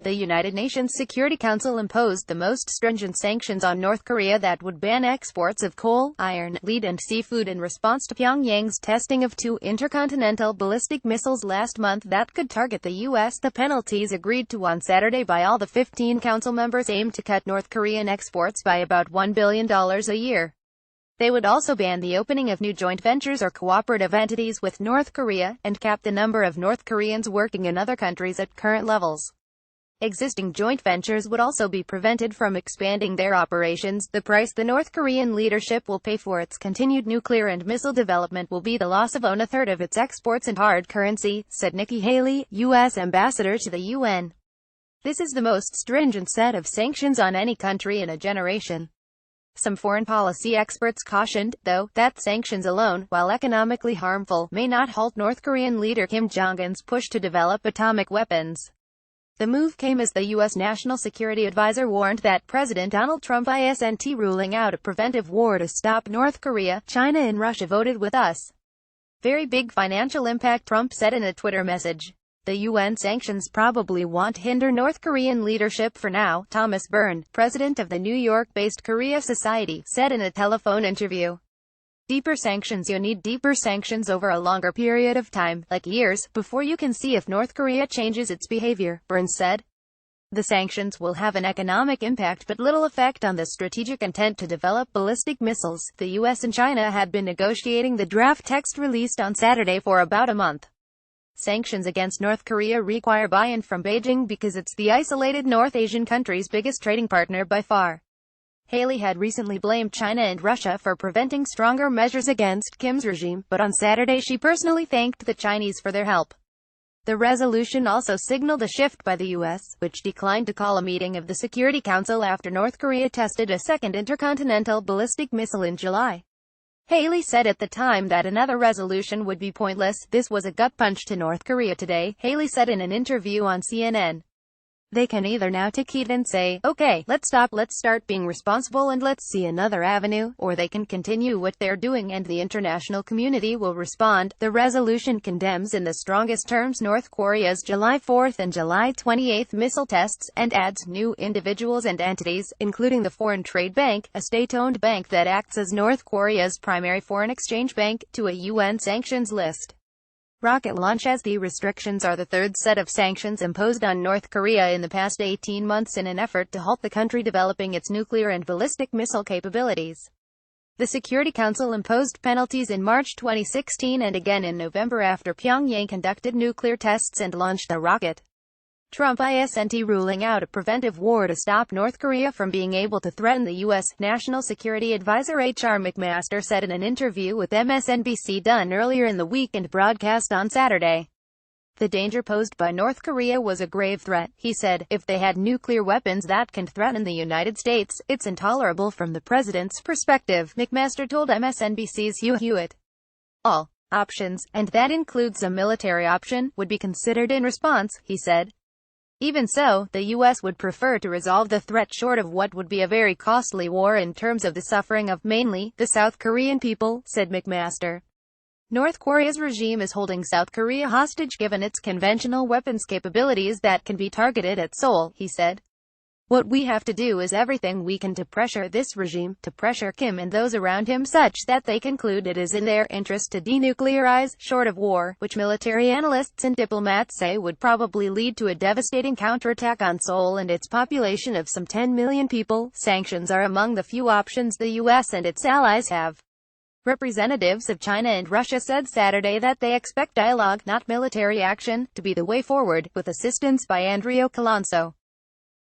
The United Nations Security Council imposed the most stringent sanctions on North Korea that would ban exports of coal, iron, lead and seafood in response to Pyongyang's testing of 2 intercontinental ballistic missiles last month that could target the U.S. The penalties agreed to on Saturday by all the 15 council members aim to cut North Korean exports by about $1 billion a year. They would also ban the opening of new joint ventures or cooperative entities with North Korea, and cap the number of North Koreans working in other countries at current levels. Existing joint ventures would also be prevented from expanding their operations. The price the North Korean leadership will pay for its continued nuclear and missile development will be the loss of a third of its exports in hard currency, said Nikki Haley, U.S. ambassador to the UN. This is the most stringent set of sanctions on any country in a generation. Some foreign policy experts cautioned, though, that sanctions alone, while economically harmful, may not halt North Korean leader Kim Jong-un's push to develop atomic weapons. The move came as the U.S. National Security Advisor warned that President Donald Trump isn't ruling out a preventive war to stop North Korea. China and Russia voted with us. Very big financial impact, Trump said in a Twitter message. The UN sanctions probably won't hinder North Korean leadership for now, Thomas Byrne, president of the New York-based Korea Society, said in a telephone interview. Deeper sanctions. You need deeper sanctions over a longer period of time, like years, before you can see if North Korea changes its behavior, Byrne said. The sanctions will have an economic impact but little effect on the strategic intent to develop ballistic missiles. The U.S. and China had been negotiating the draft text released on Saturday for about a month. Sanctions against North Korea require buy-in from Beijing because it's the isolated North Asian country's biggest trading partner by far. Haley had recently blamed China and Russia for preventing stronger measures against Kim's regime, but on Saturday she personally thanked the Chinese for their help. The resolution also signaled a shift by the U.S., which declined to call a meeting of the Security Council after North Korea tested a second intercontinental ballistic missile in July. Haley said at the time that another resolution would be pointless. This was a gut punch to North Korea today, Haley said in an interview on CNN. They can either now take heed and say, okay, let's start being responsible and let's see another avenue, or they can continue what they're doing and the international community will respond. The resolution condemns in the strongest terms North Korea's July 4 and July 28 missile tests, and adds new individuals and entities, including the Foreign Trade Bank, a state-owned bank that acts as North Korea's primary foreign exchange bank, to a UN sanctions list. Rocket launch. As the restrictions are the third set of sanctions imposed on North Korea in the past 18 months in an effort to halt the country developing its nuclear and ballistic missile capabilities. The Security Council imposed penalties in March 2016 and again in November after Pyongyang conducted nuclear tests and launched a rocket. Trump isn't ruling out a preventive war to stop North Korea from being able to threaten the U.S. National Security Advisor H.R. McMaster said in an interview with MSNBC done earlier in the week and broadcast on Saturday. The danger posed by North Korea was a grave threat, he said. If they had nuclear weapons that can threaten the United States, it's intolerable from the president's perspective, McMaster told MSNBC's Hugh Hewitt. All options, and that includes a military option, would be considered in response, he said. Even so, the U.S. would prefer to resolve the threat short of what would be a very costly war in terms of the suffering of, mainly, the South Korean people, said McMaster. North Korea's regime is holding South Korea hostage given its conventional weapons capabilities that can be targeted at Seoul, he said. What we have to do is everything we can to pressure this regime, to pressure Kim and those around him such that they conclude it is in their interest to denuclearize, short of war, which military analysts and diplomats say would probably lead to a devastating counterattack on Seoul and its population of some 10 million people. Sanctions are among the few options the U.S. and its allies have. Representatives of China and Russia said Saturday that they expect dialogue, not military action, to be the way forward, with assistance by Andrea Colonso.